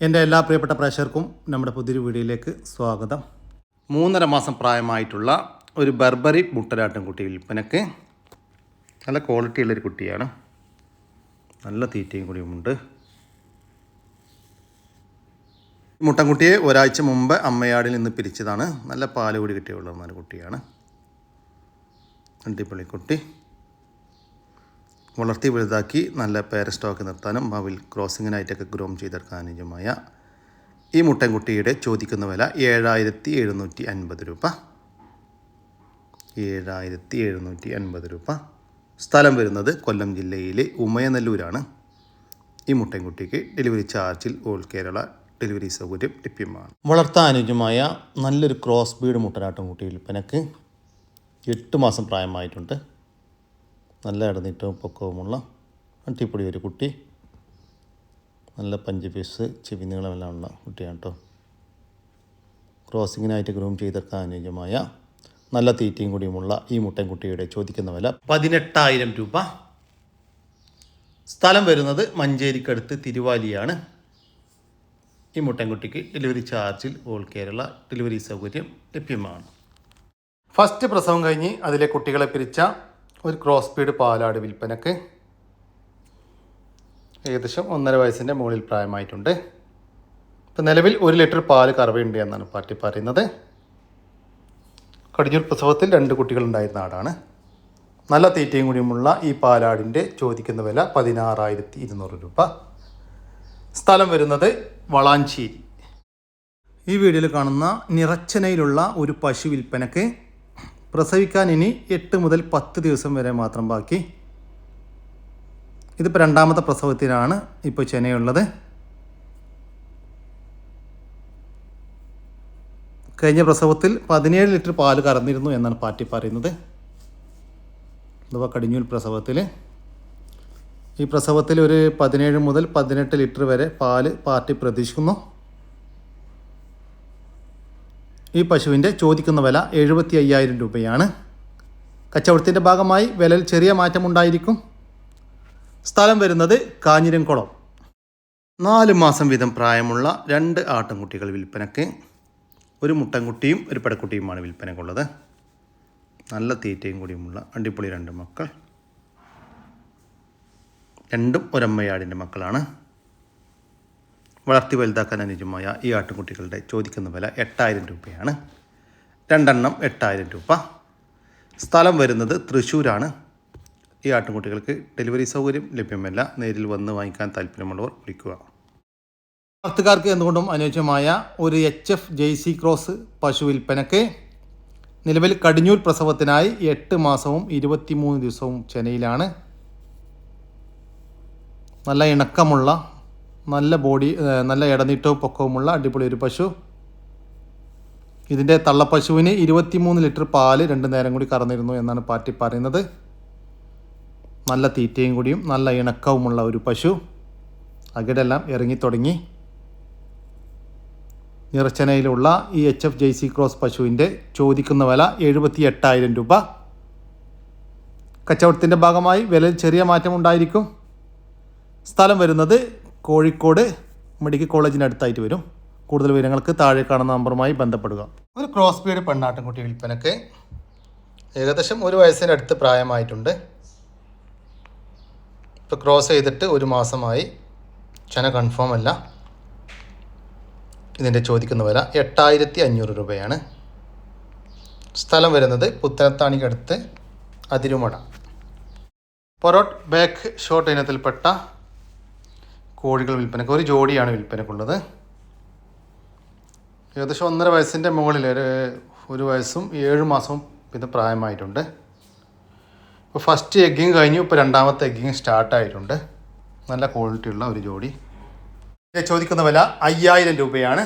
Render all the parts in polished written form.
എൻ്റെ എല്ലാ പ്രിയപ്പെട്ട പ്രേക്ഷകർക്കും നമ്മുടെ പുതിയൊരു വീഡിയോയിലേക്ക് സ്വാഗതം. 3.5 മാസം പ്രായമായിട്ടുള്ള ഒരു ബർബറി മുട്ടനാട്ടും കുട്ടി വിൽപ്പനക്ക്. നല്ല ക്വാളിറ്റി ഉള്ളൊരു കുട്ടിയാണ്. നല്ല തീറ്റയും കൂടിയുമുണ്ട്. മുട്ടൻകുട്ടിയെ ഒരാഴ്ച മുമ്പ് അമ്മയാടിൽ നിന്ന് പിരിച്ചതാണ്. നല്ല പാല് കൂടി കിട്ടിയുള്ള കുട്ടിയാണ്. അടിപൊളിക്കുട്ടി. വളർത്തി വലുതാക്കി നല്ല പേര സ്റ്റോക്ക് നിർത്താനും ഭാവിയിൽ ക്രോസിങ്ങിനായിട്ടൊക്കെ ഗ്രൂം ചെയ്തെടുക്കാൻ അനുയോജ്യമായ ഈ മുട്ടൻകുട്ടിയുടെ ചോദിക്കുന്ന വില 7,750 രൂപ. 7,750 രൂപ. സ്ഥലം വരുന്നത് കൊല്ലം ജില്ലയിലെ ഉമയനല്ലൂരാണ്. ഈ മുട്ടൻകുട്ടിക്ക് ഡെലിവറി ചാർജിൽ ഓൾ കേരള ഡെലിവറി സൗകര്യം ലഭ്യമാണ്. വളർത്താൻ അനുയോജ്യമായ നല്ലൊരു ക്രോസ് ബീഡ് മുട്ടനാട്ടുംകുട്ടി വിൽപ്പനക്ക്. 8 മാസം പ്രായമായിട്ടുണ്ട്. നല്ല ഇടനീട്ടവും പൊക്കവുമുള്ള അടിപൊളി ഒരു കുട്ടി. നല്ല പഞ്ച് പീസ് ചെവി നീളമെല്ലാം ഉള്ള കുട്ടിയാണ് കേട്ടോ. ക്രോസിങ്ങിനായിട്ട് ഗ്രൂം ചെയ്തെടുക്കാൻ അനുയോജ്യമായ നല്ല തീറ്റയും കൂടിയുമുള്ള ഈ മുട്ടൻകുട്ടിയുടെ ചോദിക്കുന്ന വില 18,000 രൂപ. സ്ഥലം വരുന്നത് മഞ്ചേരിക്കടുത്ത് തിരുവാലിയാണ്. ഈ മുട്ടൻകുട്ടിക്ക് ഡെലിവറി ചാർജിൽ ഓൾ കേരള ഡെലിവറി സൗകര്യം ലഭ്യമാണ്. ഫസ്റ്റ് പ്രസവം കഴിഞ്ഞ് അതിലെ കുട്ടികളെ പിരിച്ച ഒരു ക്രോസ് ബീഡ് പാലാട് വിൽപ്പനക്ക്. ഏകദേശം 1.5 വയസ്സിൻ്റെ മുകളിൽ പ്രായമായിട്ടുണ്ട്. ഇപ്പം നിലവിൽ 1 ലിറ്റർ പാല് കറവയുണ്ട് എന്നാണ് പാർട്ടി പറയുന്നത്. കടിഞ്ഞൂർ പ്രസവത്തിൽ 2 കുട്ടികളുണ്ടായിരുന്ന ആടാണ്. നല്ല തീറ്റയും കൂടിയുമുള്ള ഈ പാലാടിൻ്റെ ചോദിക്കുന്ന വില 16,200 രൂപ. സ്ഥലം വരുന്നത് വളാഞ്ചേരി. ഈ വീഡിയോയിൽ കാണുന്ന നിറച്ചനയിലുള്ള ഒരു പശു വിൽപ്പനക്ക്. പ്രസവിക്കാൻ ഇനി 8 മുതൽ 10 ദിവസം വരെ മാത്രം ബാക്കി. ഇതിപ്പോൾ 2ാമത്തെ പ്രസവത്തിനാണ് ഇപ്പോൾ ചെനയുള്ളത്. കഴിഞ്ഞ പ്രസവത്തിൽ 17 ലിറ്റർ പാല് കറന്നിരുന്നു എന്നാണ് പാർട്ടി പറയുന്നത്. അഥവാ കടിഞ്ഞൂൽ പ്രസവത്തിൽ. ഈ പ്രസവത്തിൽ ഒരു 17 മുതൽ 18 ലിറ്റർ വരെ പാല് പാർട്ടി പ്രതീക്ഷിക്കുന്നു. ഈ പശുവിൻ്റെ ചോദിക്കുന്ന വില 75,000 രൂപയാണ്. കച്ചവടത്തിൻ്റെ ഭാഗമായി വിലയിൽ ചെറിയ മാറ്റമുണ്ടായിരിക്കും. സ്ഥലം വരുന്നത് കാഞ്ഞിരംകുളം. 4 മാസം വീതം പ്രായമുള്ള 2 ആട്ടിൻകുട്ടികൾ വിൽപ്പനക്ക്. ഒരു മുട്ടൻകുട്ടിയും ഒരു പെടക്കുട്ടിയുമാണ് വിൽപ്പനക്കുള്ളത്. നല്ല തീറ്റയും കൂടിയുമുള്ള അടിപൊളി 2 മക്കൾ. രണ്ടും ഒരമ്മയാടിൻ്റെ മക്കളാണ്. വളർത്തി വലുതാക്കാൻ അനുയോജ്യമായ ഈ ആട്ടിൻകുട്ടികളുടെ ചോദിക്കുന്ന വില 8,000 രൂപയാണ്. 2 എണ്ണം 8,000 രൂപ. സ്ഥലം വരുന്നത് തൃശ്ശൂരാണ്. ഈ ആട്ടിൻകുട്ടികൾക്ക് ഡെലിവറി സൗകര്യം ലഭ്യമല്ല. നേരിൽ വന്ന് വാങ്ങിക്കാൻ താല്പര്യമുള്ളവർ വിളിക്കുക. വളർത്തുകാർക്ക് എന്തുകൊണ്ടും അനുയോജ്യമായ ഒരു HF ജേഴ്സി ക്രോസ് പശു വിൽപ്പനക്ക്. നിലവിൽ കടിഞ്ഞൂൽ പ്രസവത്തിനായി 8 മാസവും 23 ദിവസവും ചെനയിലാണ്. നല്ല ഇണക്കമുള്ള നല്ല ബോഡി, നല്ല ഇടനീട്ടവും പൊക്കവുമുള്ള അടിപൊളി ഒരു പശു. ഇതിൻ്റെ തള്ളപ്പശുവിന് 23 ലിറ്റർ പാല് 2 നേരം കൂടി കറന്നിരുന്നു എന്നാണ് പാർട്ടി പറയുന്നത്. നല്ല തീറ്റയും കൂടിയും നല്ല ഇണക്കവുമുള്ള ഒരു പശു. അകിടെല്ലാം ഇറങ്ങിത്തുടങ്ങി. നിറച്ചനയിലുള്ള ഈ HF ജേഴ്സി ക്രോസ് പശുവിൻ്റെ ചോദിക്കുന്ന വില 78,000 രൂപ. കച്ചവടത്തിൻ്റെ ഭാഗമായി വിലയിൽ ചെറിയ മാറ്റമുണ്ടായിരിക്കും. സ്ഥലം വരുന്നത് കോഴിക്കോട് മെഡിക്കൽ കോളേജിനടുത്തായിട്ട് വരും. കൂടുതൽ വിവരങ്ങൾക്ക് താഴെ കാണുന്ന നമ്പറുമായി ബന്ധപ്പെടുക. ഒരു ക്രോസ് ബീഡ് പെണ്ണാട്ടിൻകുട്ടി വിൽപ്പനക്ക്. ഏകദേശം 1 വയസ്സിൻ്റെ അടുത്ത് പ്രായമായിട്ടുണ്ട്. ഇപ്പോൾ ക്രോസ് ചെയ്തിട്ട് 1 മാസമായി. ചെന കൺഫേം അല്ല. ഇതിൻ്റെ ചോദിക്കുന്ന വില 8,500 രൂപയാണ്. സ്ഥലം വരുന്നത് പുത്തനത്താണിക്കടുത്ത് അതിരുമട. പൊറോട്ട് ബാക്ക് ഷോട്ട് ഇനത്തിൽപ്പെട്ട കോഴികൾ വിൽപ്പനക്ക്. ഒരു ജോഡിയാണ് വിൽപ്പനക്കുള്ളത്. ഏകദേശം 1.5 വയസ്സിൻ്റെ മുകളിൽ 1 വയസ്സും 7 മാസവും പിന്നെ പ്രായമായിട്ടുണ്ട്. ഇപ്പോൾ ഫസ്റ്റ് എഗ്ഗിങ് കഴിഞ്ഞു. ഇപ്പോൾ 2ാമത്തെ എഗ്ഗിങ് സ്റ്റാർട്ടായിട്ടുണ്ട്. നല്ല ക്വാളിറ്റിയുള്ള ഒരു ജോഡി. ചോദിക്കുന്ന വില 5,000 രൂപയാണ്.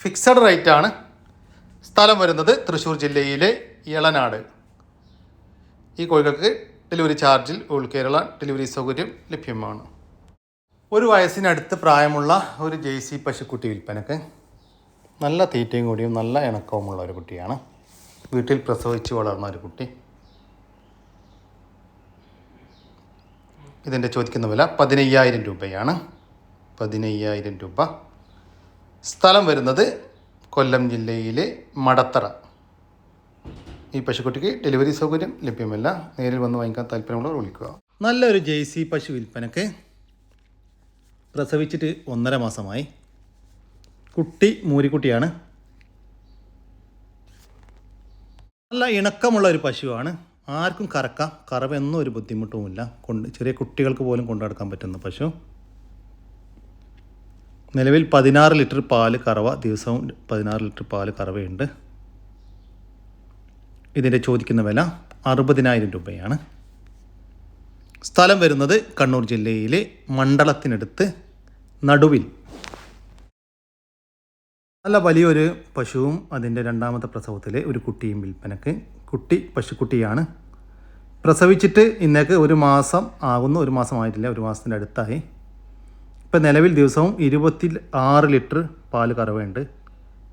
ഫിക്സഡ് റേറ്റാണ്. സ്ഥലം വരുന്നത് തൃശ്ശൂർ ജില്ലയിലെ ഇളനാട്. ഈ കോഴികൾക്ക് ഡെലിവറി ചാർജിൽ ഓൾ കേരള ഡെലിവറി സൗകര്യം ലഭ്യമാണ്. 1 വയസ്സിനടുത്ത് പ്രായമുള്ള ഒരു ജേഴ്സി പശുക്കുട്ടി വിൽപ്പനക്ക്. നല്ല തീറ്റയും കൂടിയും നല്ല ഇണക്കവുമുള്ള ഒരു കുട്ടിയാണ്. വീട്ടിൽ പ്രസവിച്ച് വളർന്ന ഒരു കുട്ടി. ഇതിൻ്റെ ചോദിക്കുന്ന വില 15,000 രൂപയാണ്. 15,000 രൂപ. സ്ഥലം വരുന്നത് കൊല്ലം ജില്ലയിലെ മടത്തറ. ഈ പശുക്കുട്ടിക്ക് ഡെലിവറി സൗകര്യം ലഭ്യമല്ല. നേരിൽ വന്ന് വാങ്ങിക്കാൻ താല്പര്യമുള്ളവർ വിളിക്കുക. നല്ലൊരു ജേഴ്സി പശു വിൽപ്പനക്ക്. പ്രസവിച്ചിട്ട് 1.5 മാസമായി. കുട്ടി മൂരിക്കുട്ടിയാണ്. നല്ല ഇണക്കമുള്ള ഒരു പശുവാണ്. ആർക്കും കറക്കാം. കറവൊന്നും ഒരു ബുദ്ധിമുട്ടുമില്ല. ചെറിയ കുട്ടികൾക്ക് പോലും കൊണ്ടുനടക്കാൻ പറ്റുന്ന പശു. നിലവിൽ 16 ലിറ്റർ പാല് കറവ, ദിവസവും 16 ലിറ്റർ പാല് കറവയുണ്ട്. ഇതിൻ്റെ ചോദിക്കുന്ന വില 60,000 രൂപയാണ്. സ്ഥലം വരുന്നത് കണ്ണൂർ ജില്ലയിലെ മണ്ഡലത്തിനടുത്ത് നടുവിൽ. നല്ല വലിയൊരു പശുവും അതിൻ്റെ 2ാമത്തെ പ്രസവത്തിലെ ഒരു കുട്ടിയും വിൽപ്പനക്ക്. കുട്ടി പശുക്കുട്ടിയാണ്. പ്രസവിച്ചിട്ട് ഇന്നേക്ക് 1 മാസം ആകുന്നു. 1 മാസമായിട്ടില്ല, 1 മാസത്തിൻ്റെ അടുത്തായി. ഇപ്പം നിലവിൽ ദിവസവും 26 ലിറ്റർ പാല് കറവയുണ്ട്.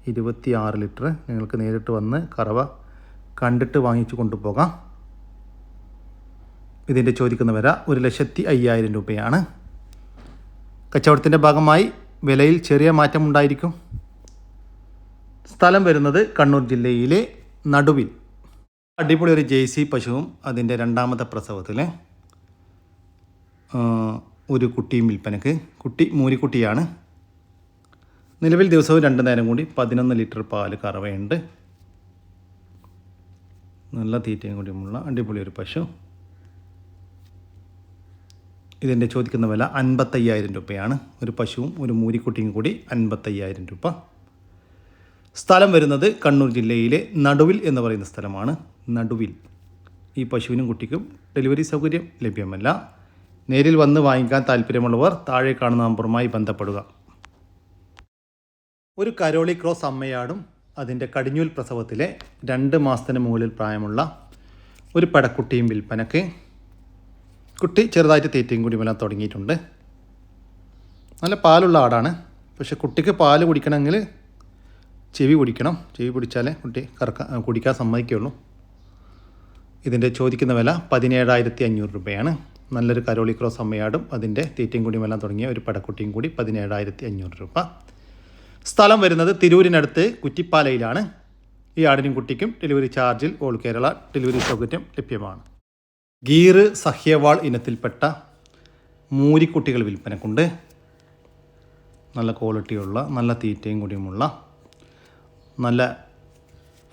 26 ലിറ്റർ. നിങ്ങൾക്ക് നേരിട്ട് വന്ന് കറവ കണ്ടിട്ട് വാങ്ങിച്ചു കൊണ്ടുപോകാം. ഇതിൻ്റെ ചോദിക്കുന്ന വില 1,05,000 രൂപയാണ്. കച്ചവടത്തിൻ്റെ ഭാഗമായി വിലയിൽ ചെറിയ മാറ്റമുണ്ടായിരിക്കും. സ്ഥലം വരുന്നത് കണ്ണൂർ ജില്ലയിലെ നടുവിൽ. അടിപൊളി ഒരു ജേഴ്സി പശുവും അതിൻ്റെ 2ാമത്തെ പ്രസവത്തിൽ ഒരു കുട്ടിയും വിൽപ്പനക്ക്. കുട്ടി മൂരിക്കുട്ടിയാണ്. നിലവിൽ ദിവസവും 2 നേരം കൂടി 11 ലിറ്റർ പാല് കറവയുണ്ട്. നല്ല തീറ്റയും കൂടിയുമുള്ള അടിപൊളി ഒരു പശു. ഇതിൻ്റെ ചോദിക്കുന്ന വില 55,000 രൂപയാണ്. ഒരു പശുവും ഒരു മൂരിക്കുട്ടിയും കൂടി 55,000 രൂപ. സ്ഥലം വരുന്നത് കണ്ണൂർ ജില്ലയിലെ നടുവിൽ എന്ന് പറയുന്ന സ്ഥലമാണ്. നടുവിൽ. ഈ പശുവിനും കുട്ടിക്കും ഡെലിവറി സൗകര്യം ലഭ്യമല്ല. നേരിൽ വന്ന് വാങ്ങിക്കാൻ താല്പര്യമുള്ളവർ താഴെ കാണുന്ന നമ്പറുമായി ബന്ധപ്പെടുക. ഒരു കരോളി ക്രോസ് അമ്മയാടും അതിൻ്റെ കടിഞ്ഞൂൽ പ്രസവത്തിലെ 2 മാസത്തിന് മുകളിൽ പ്രായമുള്ള ഒരു പടക്കുട്ടിയും വിൽപ്പനക്ക്. കുട്ടി ചെറുതായിട്ട് തീറ്റയും കൂടി വരാൻ തുടങ്ങിയിട്ടുണ്ട്. നല്ല പാലുള്ള ആടാണ്. പക്ഷെ കുട്ടിക്ക് പാല് കുടിക്കണമെങ്കിൽ ചെവി കുടിക്കണം. ചെവി പിടിച്ചാലേ കുട്ടി കുടിക്കാൻ സമ്മതിക്കുകയുള്ളൂ. ഇതിൻ്റെ ചോദിക്കുന്ന വില 17,500 രൂപയാണ്. നല്ലൊരു കരോളി ക്രോസ് അമ്മയാടും അതിൻ്റെ തീറ്റയും കൂടി വരാൻ തുടങ്ങിയ ഒരു പടക്കുട്ടിയും കൂടി 17,500 രൂപ. സ്ഥലം വരുന്നത് തിരൂരിനടുത്ത് കുറ്റിപ്പാലയിലാണ്. ഈ ആടിനും കുട്ടിക്കും ഡെലിവറി ചാർജിൽ ഓൾ കേരള ഡെലിവറി സൗകര്യം ലഭ്യമാണ്. ഗീർ സഹ്യവാൾ ഇനത്തിൽപ്പെട്ട മൂരിക്കുട്ടികൾ വിൽപ്പനക്കുണ്ട്. നല്ല ക്വാളിറ്റിയുള്ള, നല്ല തീറ്റയും കൂടിയുമുള്ള, നല്ല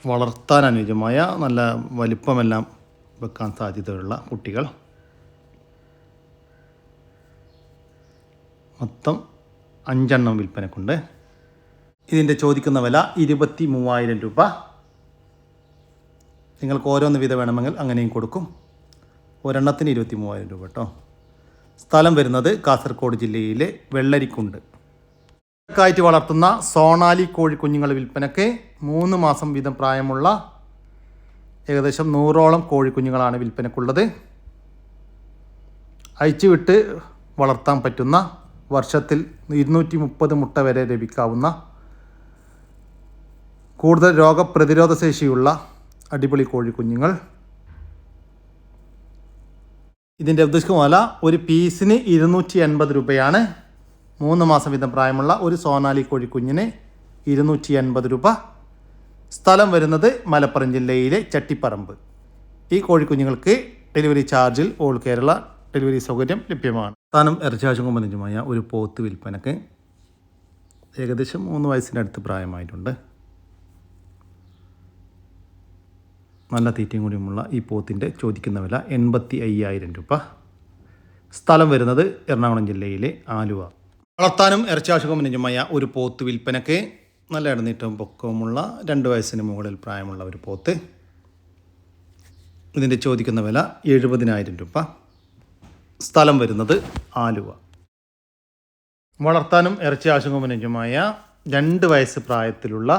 വളർത്താൻ അനുയോജ്യമായ, നല്ല വലിപ്പമെല്ലാം വെക്കാൻ സാധ്യതയുള്ള കുട്ടികൾ. മൊത്തം 5 വിൽപ്പനക്കുണ്ട്. ഇതിൻ്റെ ചോദിക്കുന്ന വില 23,000 രൂപ. നിങ്ങൾക്ക് ഓരോന്ന് വീതം വേണമെങ്കിൽ അങ്ങനെയും കൊടുക്കും. ഒരെണ്ണത്തിന് 23,000 രൂപ കേട്ടോ. സ്ഥലം വരുന്നത് കാസർഗോഡ് ജില്ലയിലെ വെള്ളരിക്കുണ്ട്. ായിട്ട് വളർത്തുന്ന സോണാലി കോഴിക്കുഞ്ഞുങ്ങൾ വിൽപ്പനയ്ക്ക്. 3 മാസം വീതം പ്രായമുള്ള ഏകദേശം 100ഓളം കോഴിക്കുഞ്ഞുങ്ങളാണ് വിൽപ്പനക്കുള്ളത്. അയച്ചുവിട്ട് വളർത്താൻ പറ്റുന്ന, വർഷത്തിൽ 230 മുട്ട വരെ ലഭിക്കാവുന്ന, കൂടുതൽ രോഗപ്രതിരോധ ശേഷിയുള്ള അടിപൊളി കോഴിക്കുഞ്ഞുങ്ങൾ. ഇതിൻ്റെ ഉദ്ദേശിക്കുന്ന വില ഒരു പീസിന് 280 രൂപയാണ്. 3 മാസം വീതം പ്രായമുള്ള ഒരു സോനാലി കോഴിക്കുഞ്ഞിന് 280 രൂപ. സ്ഥലം വരുന്നത് മലപ്പുറം ജില്ലയിലെ ചട്ടിപ്പറമ്പ്. ഈ കോഴിക്കുഞ്ഞുങ്ങൾക്ക് ഡെലിവറി ചാർജിൽ ഓൾ കേരള ഡെലിവറി സൗകര്യം ലഭ്യമാണ്. സ്ഥാനം ഇറച്ചിയാശുകുമ്പനുജമായ ഒരു പോത്ത് വിൽപ്പനക്ക്. ഏകദേശം 3 വയസ്സിനടുത്ത് പ്രായമായിട്ടുണ്ട്. നല്ല തീറ്റയും കൂടിയുമുള്ള ഈ പോത്തിൻ്റെ ചോദിക്കുന്ന വില 85,000 രൂപ. സ്ഥലം വരുന്നത് എറണാകുളം ജില്ലയിലെ ആലുവ. വളർത്താനും ഇറച്ചിയാശുകുമ്പനുജമായ ഒരു പോത്ത് വിൽപ്പനക്ക്. നല്ല ഇടനീട്ടവും പൊക്കവുമുള്ള 2 വയസ്സിന് മുകളിൽ പ്രായമുള്ള ഒരു പോത്ത്. ഇതിൻ്റെ ചോദിക്കുന്ന വില 70,000 രൂപ. സ്ഥലം വരുന്നത് ആലുവ. വളർത്താനും ഇറച്ചിയാശുകുമ്പനുജമായ 2 വയസ്സ് പ്രായത്തിലുള്ള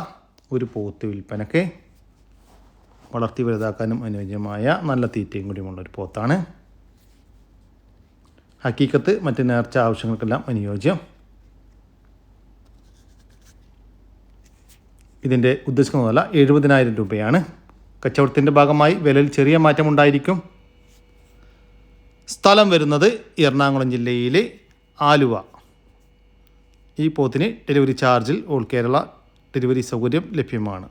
ഒരു പോത്ത് വിൽപ്പനക്ക്. വളർത്തി വലുതാക്കാനും അനുയോജ്യമായ നല്ല തീറ്റയും കൂടിയുമുള്ള ഒരു പോത്താണ്. ഹക്കീക്കത്ത് മറ്റ് നേർച്ച ആവശ്യങ്ങൾക്കെല്ലാം അനുയോജ്യം. ഇതിൻ്റെ ഉദ്ദേശിക്കുന്ന വില 70,000 രൂപയാണ്. കച്ചവടത്തിൻ്റെ ഭാഗമായി വിലയിൽ ചെറിയ മാറ്റമുണ്ടായിരിക്കും. സ്ഥലം വരുന്നത് എറണാകുളം ജില്ലയിലെ ആലുവ. ഈ പോത്തിന് ഡെലിവറി ചാർജിൽ ഓൾ കേരള ഡെലിവറി സൗകര്യം ലഭ്യമാണ്.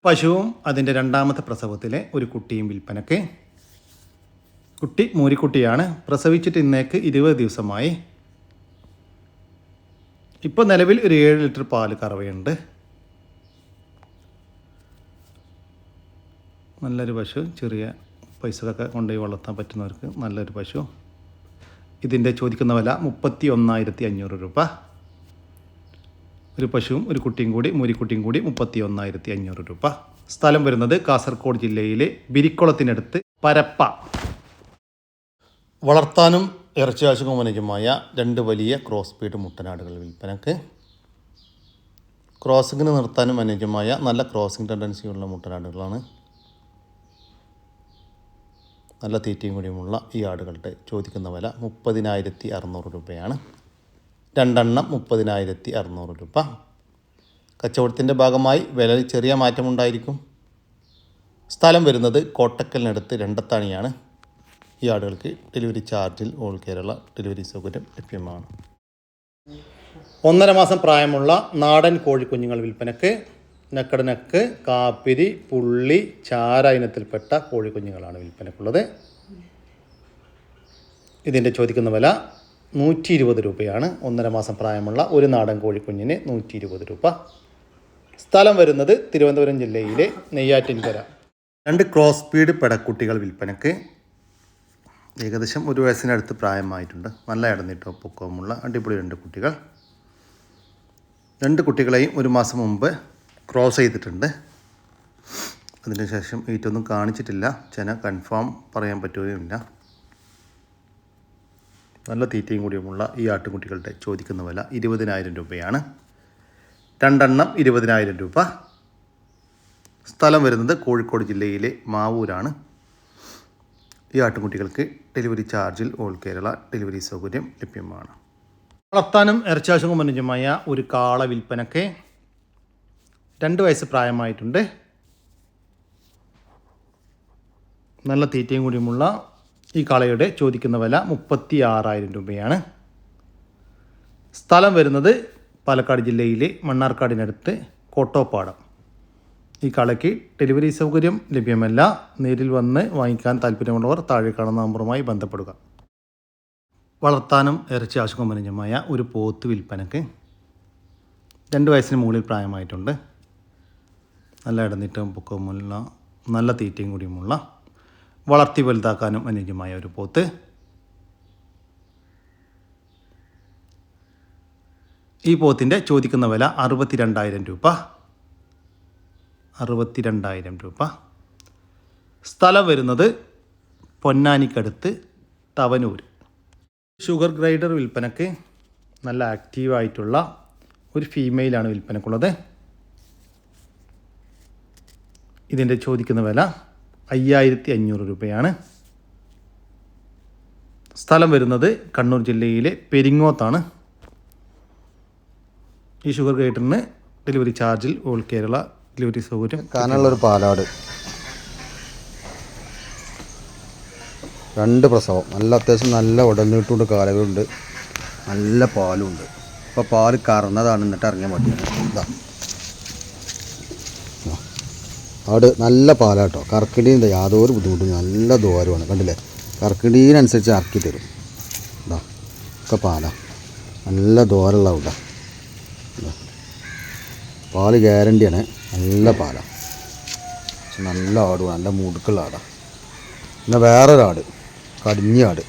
പശുവും അതിൻ്റെ രണ്ടാമത്തെ പ്രസവത്തിലെ ഒരു കുട്ടിയും വിൽപ്പനയ്ക്ക്. കുട്ടി മൂരിക്കുട്ടിയാണ്. പ്രസവിച്ചിട്ട് ഇന്നേക്ക് 20 ദിവസമായി. ഇപ്പോൾ നിലവിൽ ഒരു 7 ലിറ്റർ പാല് കറവയുണ്ട്. നല്ലൊരു പശു, ചെറിയ പൈസക്കൊക്കെ കൊണ്ടുപോയി വളർത്താൻ പറ്റുന്നവർക്ക് നല്ലൊരു പശു. ഇതിൻ്റെ ചോദിക്കുന്ന വില 31,500 രൂപ. ഒരു പശുവും ഒരു കുട്ടിയും കൂടി, മൂരിക്കുട്ടിയും കൂടി 31,500 രൂപ. സ്ഥലം വരുന്നത് കാസർഗോഡ് ജില്ലയിലെ ബിരിക്കുളത്തിനടുത്ത് പരപ്പ. വളർത്താനും ഇറച്ചി ആവശ്യവും അനുയോജ്യമായ 2 വലിയ ക്രോസ് ബീഡ് മുട്ടനാടുകൾ വിൽപ്പനക്ക്. ക്രോസിങ്ങിന് നിർത്താനും അനുയോജ്യമായ നല്ല ക്രോസിംഗ് ടെൻഡൻസിയുള്ള മുട്ടനാടുകളാണ്. നല്ല തീറ്റയും കൂടിയുമുള്ള ഈ ആടുകളുടെ ചോദിക്കുന്ന വില 30,600 രൂപയാണ്. 2 എണ്ണം 30,600 രൂപ. കച്ചവടത്തിൻ്റെ ഭാഗമായി വിലയിൽ ചെറിയ മാറ്റമുണ്ടായിരിക്കും. സ്ഥലം വരുന്നത് കോട്ടക്കലിനടുത്ത് രണ്ടത്താണിയാണ്. ഈ ആടുകൾക്ക് ഡെലിവറി ചാർജിൽ ഓൾ കേരള ഡെലിവറി സൗകര്യം ലഭ്യമാണ്. 1.5 മാസം പ്രായമുള്ള നാടൻ കോഴിക്കുഞ്ഞുങ്ങൾ വിൽപ്പനക്ക്. നക്കടനക്ക്, കാപ്പിരി, പുള്ളി, ചാര ഇനത്തിൽപ്പെട്ട കോഴിക്കുഞ്ഞുങ്ങളാണ് വിൽപ്പനക്കുള്ളത്. ഇതിൻ്റെ ചോദിക്കുന്ന വില 120 രൂപയാണ്. 1.5 മാസം പ്രായമുള്ള ഒരു നാടൻ കോഴിക്കുഞ്ഞിന് 120 രൂപ. സ്ഥലം വരുന്നത് തിരുവനന്തപുരം ജില്ലയിലെ നെയ്യാറ്റിൻകര. 2 ക്രോസ് ബീഡ് പെടക്കുട്ടികൾ വിൽപ്പനക്ക്. ഏകദേശം 1 വയസ്സിനടുത്ത് പ്രായമായിട്ടുണ്ട്. നല്ല ഇടനീട്ടവും പൊക്കവുമുള്ള അടിപൊളി 2 കുട്ടികൾ. 2 കുട്ടികളെയും 1 മാസം മുമ്പ് ക്രോസ് ചെയ്തിട്ടുണ്ട്. അതിനുശേഷം ഈറ്റൊന്നും കാണിച്ചിട്ടില്ല. ചെന കൺഫേം പറയാൻ പറ്റുകയുമില്ല. നല്ല തീറ്റയും കൂടിയുമുള്ള ഈ ആട്ടുകുട്ടികളുടെ ചോദിക്കുന്ന വില 20,000 രൂപയാണ്. 2 എണ്ണം 20,000 രൂപ. സ്ഥലം വരുന്നത് കോഴിക്കോട് ജില്ലയിലെ മാവൂരാണ്. ഈ ആട്ടുകുട്ടികൾക്ക് ഡെലിവറി ചാർജിൽ ഓൾ കേരള ഡെലിവറി സൗകര്യം ലഭ്യമാണ്. വളർത്താനും ഇറച്ചാവശ്യവും അനുയോജ്യമായ ഒരു കാള വിൽപ്പനയ്ക്ക്. 2 വയസ്സ് പ്രായമായിട്ടുണ്ട്. നല്ല തീറ്റയും കൂടിയുമുള്ള ഈ കാളയുടെ ചോദിക്കുന്ന വില 36,000 രൂപയാണ്. സ്ഥലം വരുന്നത് പാലക്കാട് ജില്ലയിലെ മണ്ണാർക്കാടിനടുത്ത് കോട്ടോപ്പാടം. ഈ കാളയ്ക്ക് ഡെലിവറി സൗകര്യം ലഭ്യമല്ല. നേരിൽ വന്ന് വാങ്ങിക്കാൻ താല്പര്യമുള്ളവർ താഴെ കാണുന്ന നമ്പറുമായി ബന്ധപ്പെടുക. വളർത്താനും ഇറച്ചി ആവശ്യവും അനുയോജ്യമായ ഒരു പോത്ത് വിൽപ്പനക്ക്. 2 വയസ്സിന് മുകളിൽ പ്രായമായിട്ടുണ്ട്. നല്ല ഇടനീട്ടവും പൊക്കവുമുള്ള നല്ല തീറ്റയും കൂടിയുമുള്ള വളർത്തി വലുതാക്കാനും അനുയോജ്യമായ ഒരു പോത്ത്. ഈ പോത്തിൻ്റെ ചോദിക്കുന്ന വില 62,000 രൂപ. 62,000 രൂപ. സ്ഥലം വരുന്നത് പൊന്നാനിക്കടുത്ത് തവനൂർ. ഷുഗർ ഗ്രൈഡർ വിൽപ്പനക്ക്. നല്ല ആക്റ്റീവായിട്ടുള്ള ഒരു ഫീമെയിലാണ് വിൽപ്പനക്കുള്ളത്. ഇതിൻ്റെ ചോദിക്കുന്ന വില 5,500 രൂപയാണ്. സ്ഥലം വരുന്നത് കണ്ണൂർ ജില്ലയിലെ പെരിങ്ങോത്താണ്. ഈ ഷുഗർ ഗ്രൈഡറിന് ഡെലിവറി ചാർജിൽ ഓൾ കേരള ഡെലിവറി സൗകര്യം. കാനുള്ളൊരു പാലാട്, 2 പ്രസവം, നല്ല അത്യാവശ്യം നല്ല ഉടനീട്ടുണ്ട്, കാലകളുണ്ട്, നല്ല പാലുണ്ട്. ഇപ്പോൾ പാല് കറന്നതാണ്, എന്നിട്ട് ഇറങ്ങിയാൽ മതിയാണ്. ഇതാ ആട് നല്ല പാലാട്ടോ. കറക്കിടീൻ്റെ യാതൊരു ബുദ്ധിമുട്ടും, നല്ല ദൂരമാണ്. കണ്ടില്ലേ, കറക്കിടീനനുസരിച്ച് ഇറക്കി തരും. ഇതാ ഒക്കെ പാലാ, നല്ല ദൂരമുള്ള അവിടെ. പാല് ഗ്യാരണ്ടിയാണ്, നല്ല പാലാണ്. പക്ഷെ നല്ല ആടും, നല്ല മുടുക്കുള്ള ആടാണ്. പിന്നെ വേറൊരാട്, കടിഞ്ഞ ആട്,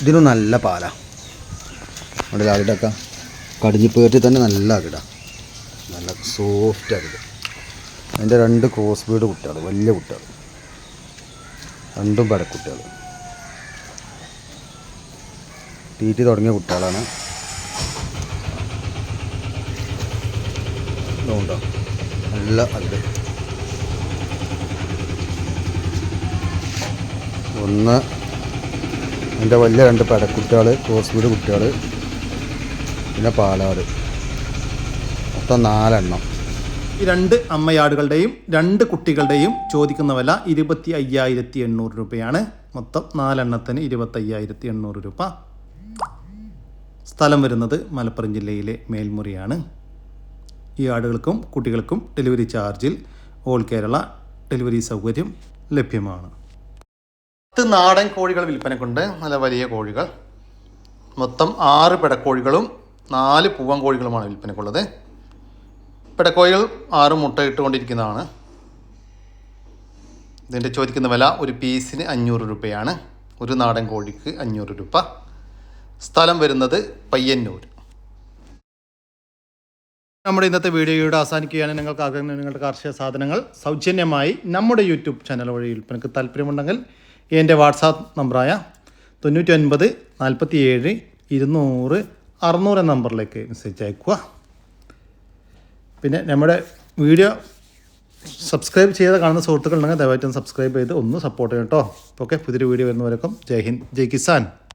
ഇതിനും നല്ല പാലാണ്. അവിടെ ആടിടൊക്കെ കടിഞ്ഞി പേട്ടി തന്നെ നല്ല അകിടാണ്, നല്ല സോഫ്റ്റ് അകിട്. അതിൻ്റെ 2 ക്രോസ് ബീഡ് കുട്ടികൾ, വലിയ കുട്ടികൾ, 2 പെടക്കുട്ടികൾ, തീറ്റി തുടങ്ങിയ കുട്ടികളാണ്. ഇതുകൊണ്ടോ നല്ല അകിട്. ഒന്ന് അതിൻ്റെ വലിയ 2 പെടക്കുട്ടികൾ, ക്രോസ് ബീഡ് കുട്ടികൾ, പിന്നെ പാലാട്, മൊത്തം 4 എണ്ണം. ഈ 2 അമ്മയാടുകളുടെയും 2 കുട്ടികളുടെയും ചോദിക്കുന്ന വില 25,800 രൂപയാണ്. മൊത്തം 4 എണ്ണത്തിന് 25,800 രൂപ. സ്ഥലം വരുന്നത് മലപ്പുറം ജില്ലയിലെ മേൽമുറിയാണ്. ഈ ആടുകൾക്കും കുട്ടികൾക്കും ഡെലിവറി ചാർജിൽ ഓൾ കേരള ഡെലിവറി സൗകര്യം ലഭ്യമാണ്. 10 നാടൻ കോഴികൾ വിൽപ്പനക്കുണ്ട്. നല്ല വലിയ കോഴികൾ. മൊത്തം 6 പിടക്കോഴികളും 4 പൂവൻ കോഴികളുമാണ് വിൽപ്പനക്കുള്ളത്. പിടക്കോഴികൾ 6 മുട്ട ഇട്ടുകൊണ്ടിരിക്കുന്നതാണ്. ഇതിൻ്റെ ചോദിക്കുന്ന വില ഒരു പീസിന് 500 രൂപയാണ്. ഒരു നാടൻ കോഴിക്ക് 500 രൂപ. സ്ഥലം വരുന്നത് പയ്യന്നൂർ. നമ്മുടെ ഇന്നത്തെ വീഡിയോയുടെ അവസാനിക്കുകയാണ്. നിങ്ങൾക്ക് ആഗ്രഹം നിങ്ങളുടെ കാർഷിക സാധനങ്ങൾ സൗജന്യമായി നമ്മുടെ യൂട്യൂബ് ചാനൽ വഴി വിൽപ്പനക്ക് താല്പര്യമുണ്ടെങ്കിൽ എൻ്റെ വാട്സാപ്പ് നമ്പറായ 99 47 200 600 എന്ന നമ്പറിലേക്ക് മെസ്സേജ് അയക്കുക. പിന്നെ നമ്മുടെ വീഡിയോ സബ്സ്ക്രൈബ് ചെയ്ത് കാണുന്ന സുഹൃത്തുക്കളുണ്ടെങ്കിൽ ദയവായിട്ടും സബ്സ്ക്രൈബ് ചെയ്ത് ഒന്ന് സപ്പോർട്ട് ചെയ്യണം കേട്ടോ. ഓക്കെ, പുതിയൊരു വീഡിയോ വരുന്നവരേക്കും ജയ് ഹിന്ദ്, ജയ് കിസാൻ.